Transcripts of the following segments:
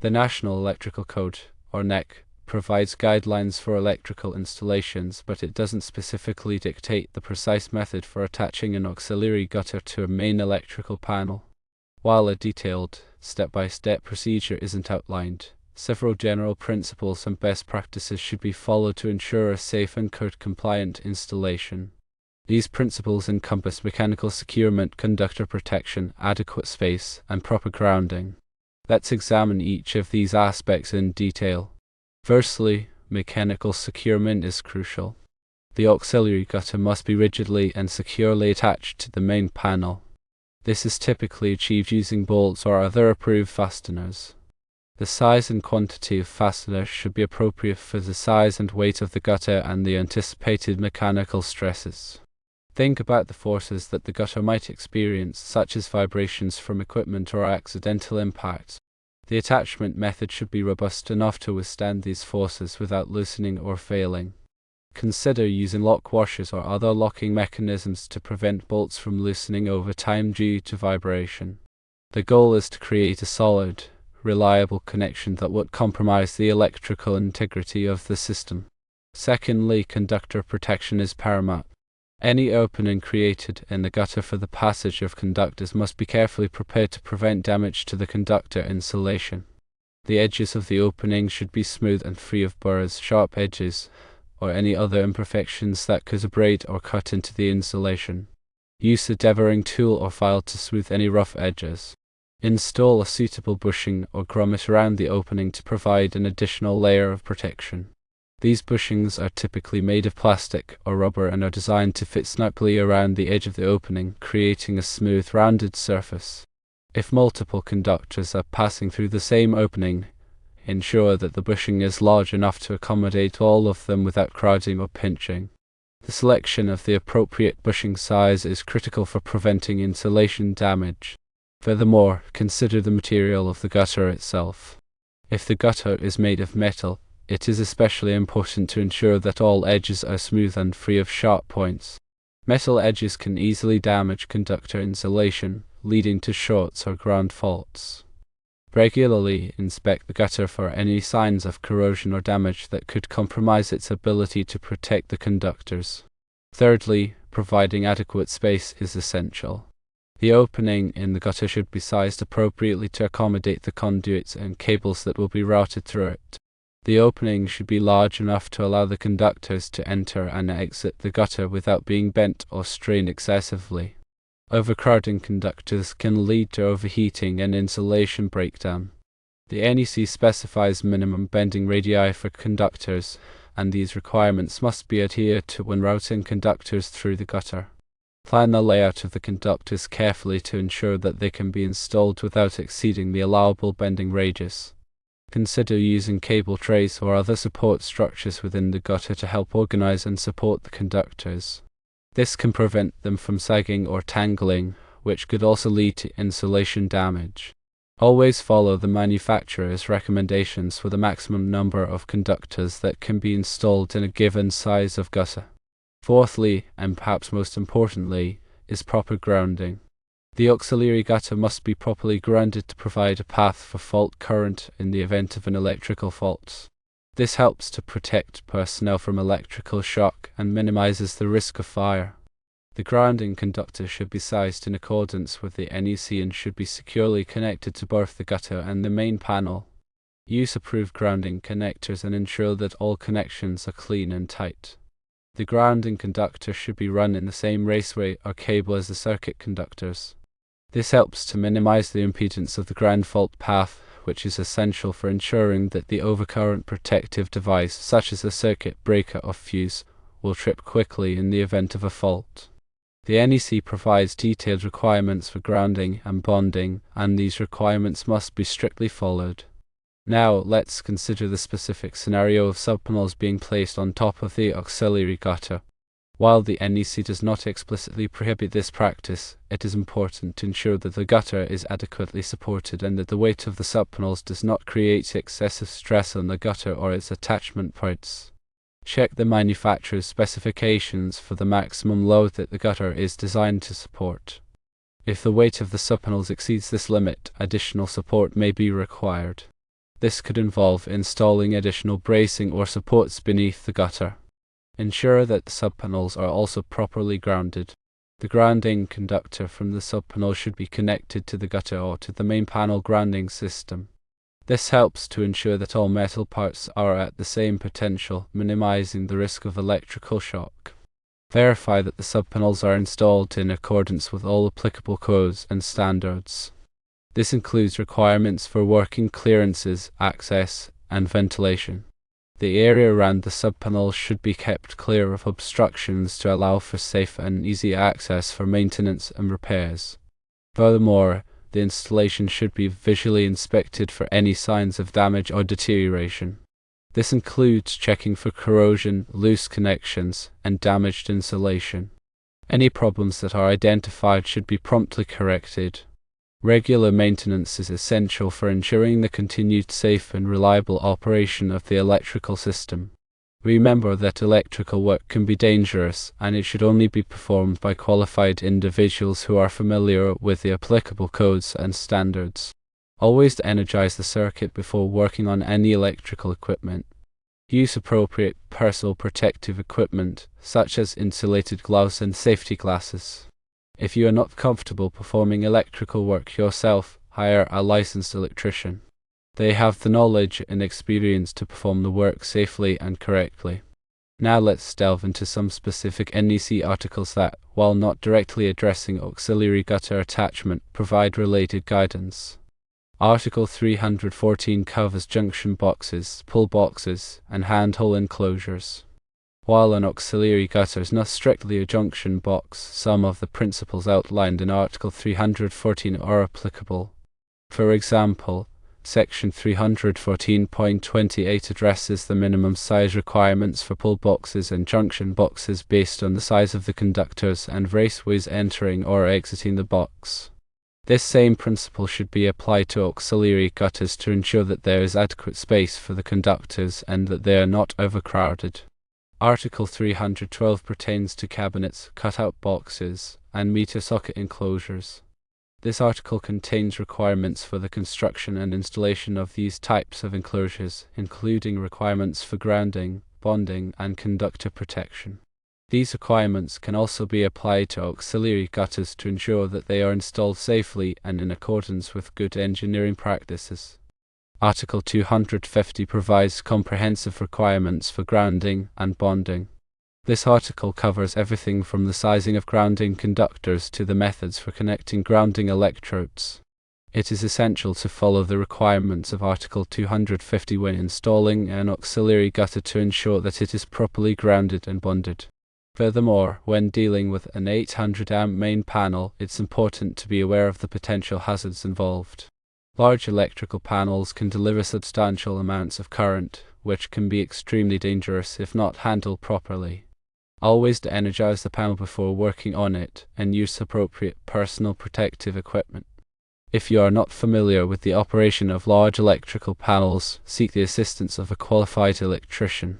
The National Electrical Code, or NEC, provides guidelines for electrical installations, but it doesn't specifically dictate the precise method for attaching an auxiliary gutter to a main electrical panel. While a detailed, step-by-step procedure isn't outlined, several general principles and best practices should be followed to ensure a safe and code-compliant installation. These principles encompass mechanical securement, conductor protection, adequate space, and proper grounding. Let's examine each of these aspects in detail. Firstly, mechanical securement is crucial. The auxiliary gutter must be rigidly and securely attached to the main panel. This is typically achieved using bolts or other approved fasteners. The size and quantity of fasteners should be appropriate for the size and weight of the gutter and the anticipated mechanical stresses. Think about the forces that the gutter might experience, such as vibrations from equipment or accidental impact. The attachment method should be robust enough to withstand these forces without loosening or failing. Consider using lock washers or other locking mechanisms to prevent bolts from loosening over time due to vibration. The goal is to create a solid, reliable connection that won't compromise the electrical integrity of the system. Secondly, conductor protection is paramount. Any opening created in the gutter for the passage of conductors must be carefully prepared to prevent damage to the conductor insulation. The edges of the opening should be smooth and free of burrs, sharp edges, or any other imperfections that could abrade or cut into the insulation. Use a deburring tool or file to smooth any rough edges. Install a suitable bushing or grommet around the opening to provide an additional layer of protection. These bushings are typically made of plastic or rubber and are designed to fit snugly around the edge of the opening, creating a smooth, rounded surface. If multiple conductors are passing through the same opening, ensure that the bushing is large enough to accommodate all of them without crowding or pinching. The selection of the appropriate bushing size is critical for preventing insulation damage. Furthermore, consider the material of the gutter itself. If the gutter is made of metal, it is especially important to ensure that all edges are smooth and free of sharp points. Metal edges can easily damage conductor insulation, leading to shorts or ground faults. Regularly inspect the gutter for any signs of corrosion or damage that could compromise its ability to protect the conductors. Thirdly, providing adequate space is essential. The opening in the gutter should be sized appropriately to accommodate the conduits and cables that will be routed through it. The opening should be large enough to allow the conductors to enter and exit the gutter without being bent or strained excessively. Overcrowding conductors can lead to overheating and insulation breakdown. The NEC specifies minimum bending radii for conductors, and these requirements must be adhered to when routing conductors through the gutter. Plan the layout of the conductors carefully to ensure that they can be installed without exceeding the allowable bending radius. Consider using cable trays or other support structures within the gutter to help organize and support the conductors. This can prevent them from sagging or tangling, which could also lead to insulation damage. Always follow the manufacturer's recommendations for the maximum number of conductors that can be installed in a given size of gutter. Fourthly, and perhaps most importantly, is proper grounding. The auxiliary gutter must be properly grounded to provide a path for fault current in the event of an electrical fault. This helps to protect personnel from electrical shock and minimizes the risk of fire. The grounding conductor should be sized in accordance with the NEC and should be securely connected to both the gutter and the main panel. Use approved grounding connectors and ensure that all connections are clean and tight. The grounding conductor should be run in the same raceway or cable as the circuit conductors. This helps to minimize the impedance of the ground fault path, which is essential for ensuring that the overcurrent protective device, such as a circuit breaker or fuse, will trip quickly in the event of a fault. The NEC provides detailed requirements for grounding and bonding, and these requirements must be strictly followed. Now, let's consider the specific scenario of subpanels being placed on top of the auxiliary gutter. While the NEC does not explicitly prohibit this practice, it is important to ensure that the gutter is adequately supported and that the weight of the subpanels does not create excessive stress on the gutter or its attachment points. Check the manufacturer's specifications for the maximum load that the gutter is designed to support. If the weight of the subpanels exceeds this limit, additional support may be required. This could involve installing additional bracing or supports beneath the gutter. Ensure that the subpanels are also properly grounded. The grounding conductor from the subpanel should be connected to the gutter or to the main panel grounding system. This helps to ensure that all metal parts are at the same potential, minimizing the risk of electrical shock. Verify that the subpanels are installed in accordance with all applicable codes and standards. This includes requirements for working clearances, access, and ventilation. The area around the subpanel should be kept clear of obstructions to allow for safe and easy access for maintenance and repairs. Furthermore, the installation should be visually inspected for any signs of damage or deterioration. This includes checking for corrosion, loose connections, and damaged insulation. Any problems that are identified should be promptly corrected. Regular maintenance is essential for ensuring the continued safe and reliable operation of the electrical system. Remember that electrical work can be dangerous, and it should only be performed by qualified individuals who are familiar with the applicable codes and standards. Always energize the circuit before working on any electrical equipment. Use appropriate personal protective equipment, such as insulated gloves and safety glasses. If you are not comfortable performing electrical work yourself, hire a licensed electrician. They have the knowledge and experience to perform the work safely and correctly. Now let's delve into some specific NEC articles that, while not directly addressing auxiliary gutter attachment, provide related guidance. Article 314 covers junction boxes, pull boxes, and handhole enclosures. While an auxiliary gutter is not strictly a junction box, some of the principles outlined in Article 314 are applicable. For example, Section 314.28 addresses the minimum size requirements for pull boxes and junction boxes based on the size of the conductors and raceways entering or exiting the box. This same principle should be applied to auxiliary gutters to ensure that there is adequate space for the conductors and that they are not overcrowded. Article 312 pertains to cabinets, cutout boxes, and meter socket enclosures. This article contains requirements for the construction and installation of these types of enclosures, including requirements for grounding, bonding, and conductor protection. These requirements can also be applied to auxiliary gutters to ensure that they are installed safely and in accordance with good engineering practices. Article 250 provides comprehensive requirements for grounding and bonding. This article covers everything from the sizing of grounding conductors to the methods for connecting grounding electrodes. It is essential to follow the requirements of Article 250 when installing an auxiliary gutter to ensure that it is properly grounded and bonded. Furthermore, when dealing with an 800 amp main panel, it's important to be aware of the potential hazards involved. Large electrical panels can deliver substantial amounts of current, which can be extremely dangerous if not handled properly. Always de-energize the panel before working on it, and use appropriate personal protective equipment. If you are not familiar with the operation of large electrical panels, seek the assistance of a qualified electrician.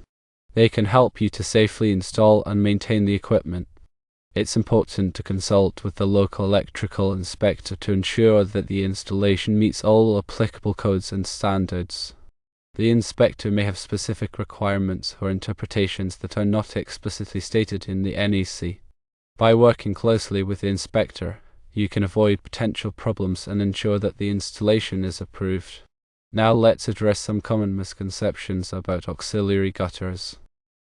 They can help you to safely install and maintain the equipment. It's important to consult with the local electrical inspector to ensure that the installation meets all applicable codes and standards. The inspector may have specific requirements or interpretations that are not explicitly stated in the NEC. By working closely with the inspector, you can avoid potential problems and ensure that the installation is approved. Now let's address some common misconceptions about auxiliary gutters.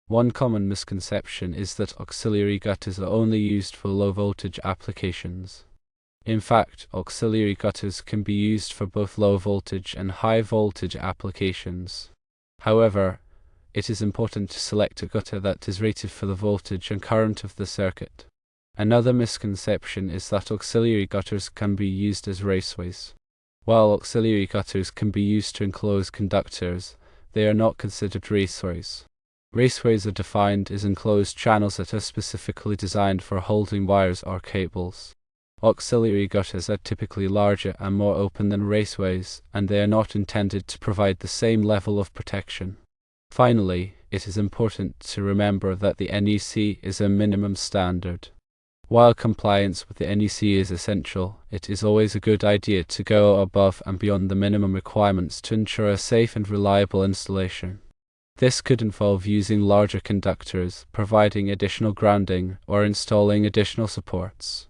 One common misconception is that auxiliary gutters are only used for low-voltage applications. In fact, auxiliary gutters can be used for both low-voltage and high-voltage applications. However, it is important to select a gutter that is rated for the voltage and current of the circuit. Another misconception is that auxiliary gutters can be used as raceways. While auxiliary gutters can be used to enclose conductors, they are not considered raceways. Raceways are defined as enclosed channels that are specifically designed for holding wires or cables. Auxiliary gutters are typically larger and more open than raceways, and they are not intended to provide the same level of protection. Finally, it is important to remember that the NEC is a minimum standard. While compliance with the NEC is essential, it is always a good idea to go above and beyond the minimum requirements to ensure a safe and reliable installation. This could involve using larger conductors, providing additional grounding, or installing additional supports.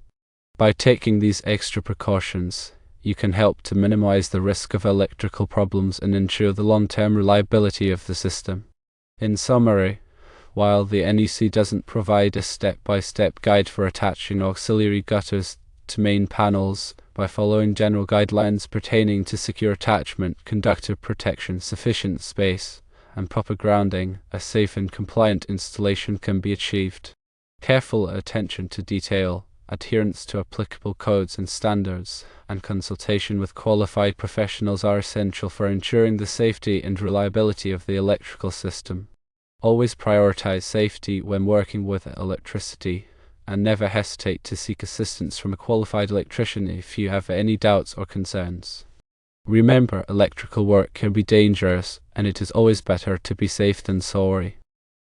By taking these extra precautions, you can help to minimize the risk of electrical problems and ensure the long-term reliability of the system. In summary, while the NEC doesn't provide a step-by-step guide for attaching auxiliary gutters to main panels, by following general guidelines pertaining to secure attachment, conductor protection, sufficient space, and proper grounding, a safe and compliant installation can be achieved. Careful attention to detail, adherence to applicable codes and standards, and consultation with qualified professionals are essential for ensuring the safety and reliability of the electrical system. Always prioritize safety when working with electricity, and never hesitate to seek assistance from a qualified electrician if you have any doubts or concerns. Remember, electrical work can be dangerous, and it is always better to be safe than sorry.